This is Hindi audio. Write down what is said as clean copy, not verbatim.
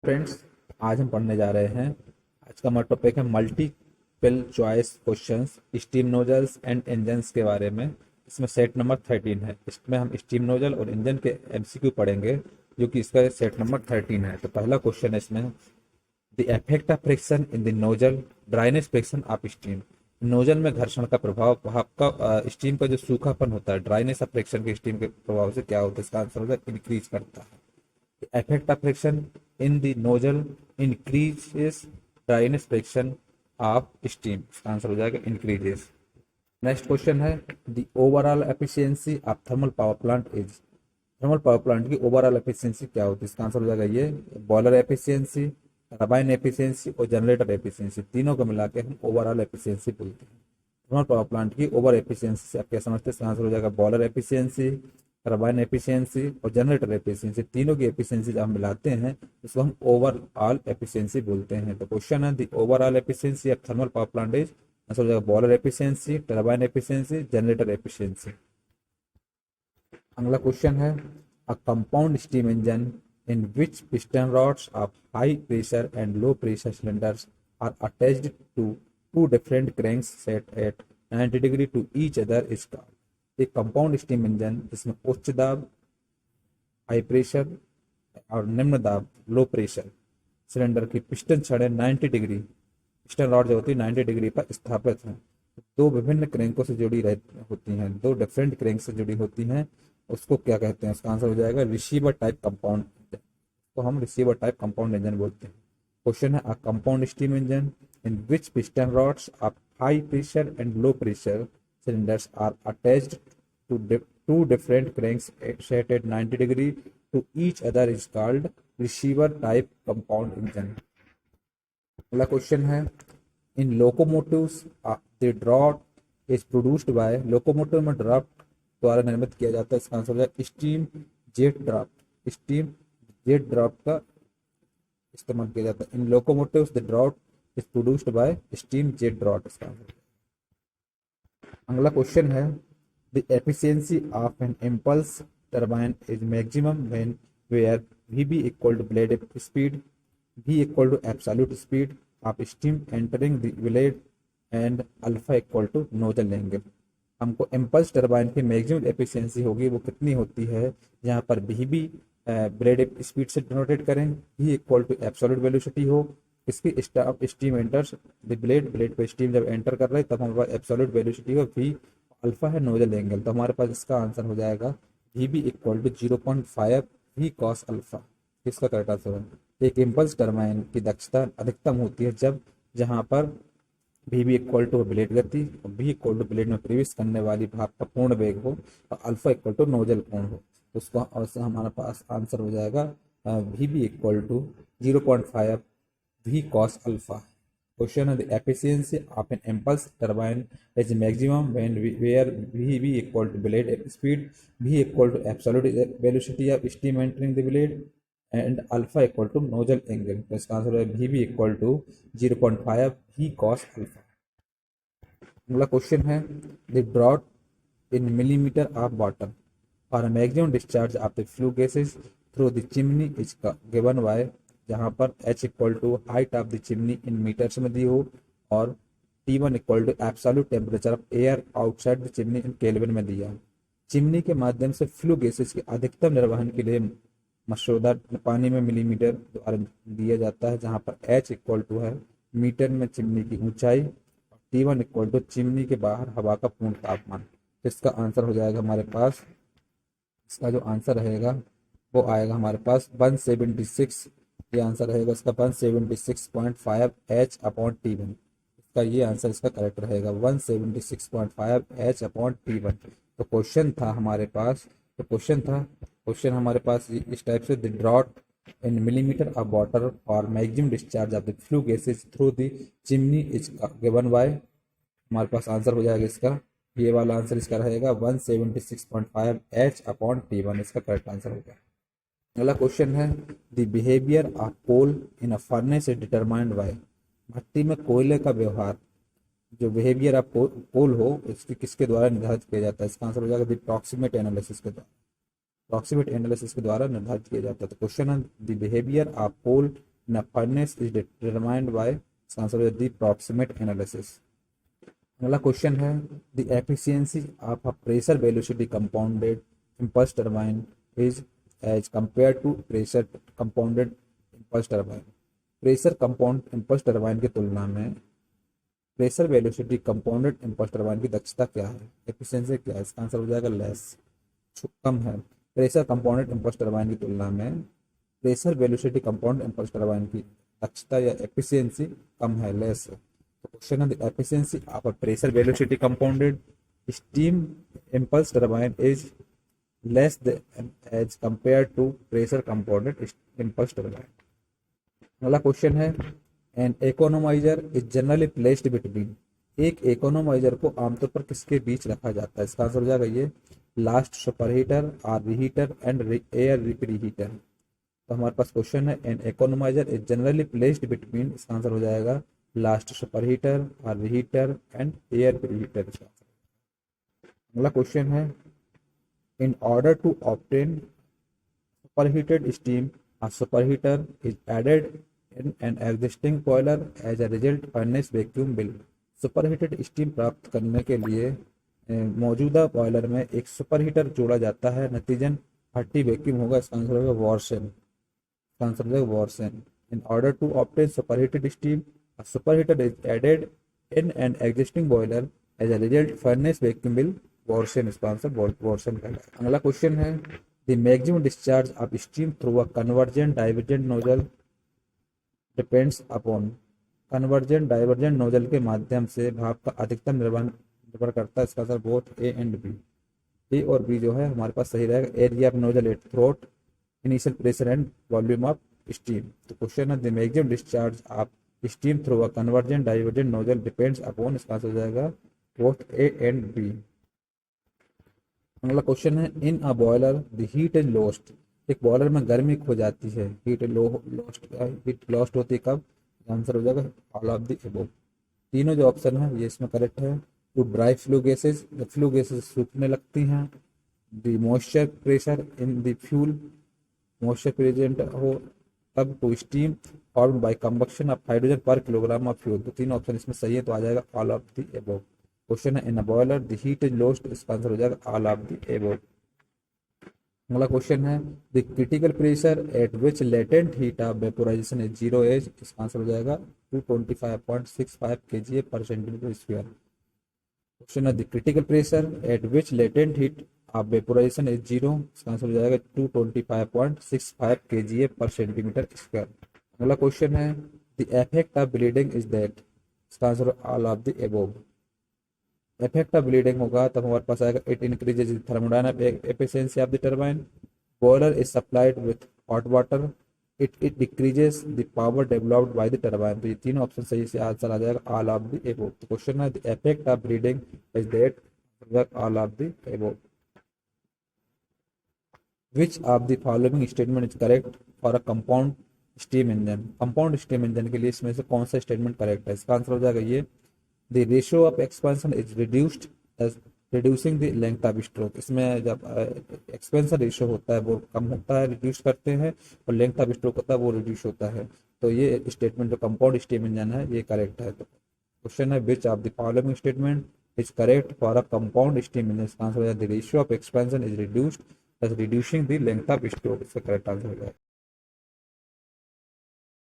फ्रेंड्स, आज हम पढ़ने जा रहे हैं। आज का हमारा टॉपिक है multiple choice questions steam nozzles and engines के बारे में। इसमें सेट नंबर 13 है। इसमें हम स्टीम नोजल और इंजन के एमसीक्यू पढ़ेंगे, जो कि इसका सेट नंबर 13 है। तो पहला क्वेश्चन है इसमें, the effect of friction in the nozzle dryness friction of steam. Nozzle में घर्षण का प्रभाव आपका स्टीम का जो सूखापन होता है ड्राइनेस ऑफ फ्रिक्शन के स्टीम के प्रभाव से क्या होता है। इसका आंसर होगा इंक्रीज करता है। effect of friction in the nozzle increases dryness friction of steam। इसका आंसर हो जाएगा increases। नेक्स्ट क्वेश्चन है, the overall efficiency of thermal power plant is. Thermal power plant की ओवरऑल एफिशिएंसी क्या होती है। इसका आंसर हो जाएगा ये बॉयलर एफिशिएंसी, टरबाइन एफिशिएंसी और जनरेटर एफिशिएंसी, तीनों को मिला के हम ओवरऑल एफिशिएंसी बोलते हैं। थर्मल पावर प्लांट की ओवर एफिशिएंसी से आप क्या समझते हैं। इसका आंसर हो जाएगा बॉयलर एफिशिएंसी, टरबाइन एफिशिएंसी और जनरेटर एफिशिएंसी, तीनों की एफिशिएंसी जब हम मिलाते हैं उसको हम ओवरऑल एफिशिएंसी बोलते हैं। तो क्वेश्चन है, the overall efficiency of thermal power plant is. Answer हो जाएगा boiler efficiency, turbine efficiency, generator efficiency. अगला क्वेश्चन है, a compound steam engine in which piston rods of high pressure and low pressure cylinders are attached to two different cranks set at 90 degree to each other is called. एक कंपाउंड स्टीम इंजन जिसमें उच्च दाब हाई प्रेशर और निम्न दाब लो प्रेशर सिलेंडर की पिस्टन छड़ें 90 डिग्री, पिस्टन रॉड जो होती है 90 डिग्री पर स्थापित है, दो विभिन्न क्रैंकों से जुड़ी होती हैं, दो डिफरेंट क्रैंक से जुड़ी होती हैं, उसको क्या कहते हैं। उसका आंसर हो जाएगा रिसीवर टाइप कंपाउंड। तो हम रिसीवर टाइप कंपाउंड इंजन बोलते हैं। क्वेश्चन है, a compound steam engine in which piston rods of high pressure and low pressure cylinders are attached to two different cranks set at 90 degree to each other is called receiver type compound engine। अगला क्वेश्चन है, in locomotives the draught is produced by. Locomotive में ड्राफ्ट द्वारा निर्मित किया जाता है। इसका आंसर हो जाएगा steam jet draft. Steam jet draft का इस्तेमाल किया जाता है। In locomotives the draught is produced by steam jet draft. इसका आंसर। अगला क्वेश्चन है, the efficiency of an impulse turbine is maximum when where V B equal to blade speed, v equal to absolute speed of steam entering the blade and alpha equal to nozzle angle. हमको इम्पल्स टरबाइन की मैक्सिमम एफिशिएंसी होगी वो कितनी होती है, जहाँ पर भी ब्लेड स्पीड से डिनोटेट करें, v equal to absolute velocity हो, इसकी steam enters the blade, blade पे स्टीम जब एंटर कर रहे तब हमारे पास एब्सोल्यूट वेलोसिटी हो, v अल्फा है नोजल एंगल। तो हमारे पास इसका आंसर हो जाएगा V B equal to 0.5 V cos alpha. इसका करेक्ट आंसर है। एक इम्पल्स टरबाइन की दक्षता अधिकतम होती है जब जहां पर V B equal to blade गति और बी इक्वल टू ब्लेड में प्रवेश करने वाली भाप का पूर्ण वेग हो और अल्फा इक्वल टू नोजल कोण हो। तो उसका और हमारे पास आंसर हो जाएगा V B equal to 0.5 V cos alpha. Question है, the efficiency of an impulse turbine is maximum when where V B equal to blade speed, V equal to absolute velocity of steam entering the blade and alpha equal to nozzle angle. तो इसका आंसर है V B equal to 0.5 V cos alpha. अगला क्वेश्चन है, the draught in millimetre of water और maximum discharge of the flue gases through the chimney is given by. जहाँ पर h equal to height of the chimney in metres में दी हो और T1 equal to absolute temperature of air outside the chimney in kelvin में दिया। चिमनी के माध्यम से फ्लू गैसेज के अधिकतम निर्वहन के लिए मशरूदा पानी में मिलीमीटर द्वारा दिया जाता है, जहाँ पर h इक्वल टू है मीटर में चिमनी की ऊंचाई और T1 इक्वल टू चिमनी के बाहर हवा का पूर्ण तापमान। तो इसका आंसर हो जाएगा हमारे पास, इसका जो आंसर रहेगा वो आएगा हमारे पास 176। ये आंसर रहेगा इसका 176.5 एच अपॉन T1। इसका ये आंसर इसका करेक्ट रहेगा 176.5 एच अपॉन T1। तो क्वेश्चन हमारे पास इस टाइप से, the draught in millimetre of water और maximum discharge of the flue gases through the chimney is given by. हमारे पास आंसर हो जाएगा इसका, ये वाला आंसर इसका रहेगा 176.5 एच अपॉन T1। इसका करेक्ट आंसर होगा। अगला क्वेश्चन है, the behaviour of coal in a furnace is determined by. भट्टी में कोयले का व्यवहार, जो बिहेवियर ऑफ कोल हो इसकी किसके द्वारा निर्धारित किया जाता है। इसका आंसर हो जाएगा द प्रॉक्सिमेट एनालिसिस के द्वारा निर्धारित किया जाता है। तो क्वेश्चन है, the behaviour of coal in a furnace is determined by, इसका आंसर है the proximate analysis। अगला क्वेश्चन है the efficiency of a pressure velocity compounded impulse turbine is as compare to pressure compounded impulse turbine. Pressure compound impulse turbine की तुलना में pressure velocity compounded impulse turbine की दक्षता क्या है, एफिशिएंसी क्या है, इसका आंसर हो जाएगा लेस, कम है। प्रेशर कंपाउंडेड इम्पल्स टरबाइन की तुलना में pressure velocity compound impulse turbine की दक्षता या एफिशिएंसी कम है, लेस है। तो क्वेश्चन है the efficiency of a pressure velocity compounded steam impulse turbine is less as compare to pressure compounded impulse turbine. अगला क्वेश्चन है an economiser is generally placed between. एक इकोनोमाइजर को आमतौर पर किसके बीच रखा जाता है, इसका आंसर हो जाएगा ये last super heater or reheater and air reheater. तो हमारे पास क्वेश्चन है an economiser is generally placed between, इसका आंसर हो जाएगा last super heater or reheater and air preheater. अगला क्वेश्चन है in order to obtain superheated steam, a superheater is added in an existing boiler as a result furnace vacuum will। Superheated steam प्राप्त करने के लिए मौजूदा बॉयलर में एक सुपरहीटर जोड़ा जाता है, नतीजन भट्टी वैक्यूम होगा, इसका आंसर होगा वॉर्सन, इसका आंसर हो जाएगा वॉर्सन। In order to obtain superheated steam a superheater is added in an existing boiler as a result furnace vacuum will वॉर्सन, इसका आंसर वॉर्सन का है। अगला क्वेश्चन है the maximum discharge of steam through a convergent divergent nozzle depends upon. Convergent divergent nozzle के माध्यम से भाप का अधिकतम निर्भर करता है, इसका answer both A and B. A और बी जो है हमारे पास सही रहेगा। Area of nozzle at throat, initial pressure and volume of steam. तो क्वेश्चन है the maximum discharge of steam through a convergent divergent nozzle depends upon, इसका आंसर हो जाएगा बोथ ए एंड बी। अगला क्वेश्चन है in a boiler the heat is lost. एक बॉयलर में गर्मी खो जाती है, हीट लॉस्ट होती है कब, आंसर हो जाएगा ऑल ऑफ द अबव। तीनों जो ऑप्शन है ये इसमें करेक्ट है। To dry flue gases, flue gases सूखने लगती हैं। The moisture pressure in the fuel, moisture present हो तब। To steam formed by combustion of hydrogen per kilogram of fuel. तो तीन ऑप्शन इसमें सही है, तो आ जाएगा all of the above. Question है in a boiler the heat is lost, इसका आंसर हो जाएगा ऑल ऑफ द अबव। अगला क्वेश्चन है the critical pressure at which latent heat of vaporisation is zero as, इसका आंसर हो जाएगा 225.65 kJa per centimetre square. Question है the critical pressure at which latent heat of vaporisation is zero, इसका आंसर हो जाएगा 225.65 kJa पर सेंटीमीटर स्क्वायर। अगला क्वेश्चन है the effect of bleeding is that, इसका answer all of the above. Effect of bleeding होगा तब हमारे पास आएगा it increases thermodynamic efficiency of the turbine. Boiler is supplied with hot water, it decreases the power developed by the turbine. तो ये तीनों ऑप्शन सही से आंसर आ जाएगा ऑल ऑफ द अबव। तो क्वेश्चन है the effect of bleeding is that all of the above. Which of the following statement is correct for a compound steam engine. Compound steam engine के लिए इसमें से कौन सा स्टेटमेंट करेक्ट है, इसका आंसर हो जाएगा ये the ratio of expansion is reduced as reducing the length of stroke। इसमें जब एक्सपेंशन रेशियो होता है वो कम होता है, रिड्यूस करते हैं, और लेंथ ऑफ स्ट्रोक होता है वो रिड्यूस होता है। तो ये स्टेटमेंट जो कंपाउंड स्टीम इंजन है ये करेक्ट है। तो क्वेश्चन है which of the following statement is correct for a compound steam engine, इसका आंसर हो जाएगा the ratio of expansion is reduced as reducing the length of stroke, इसका करेक्ट आंसर हो जाएगा।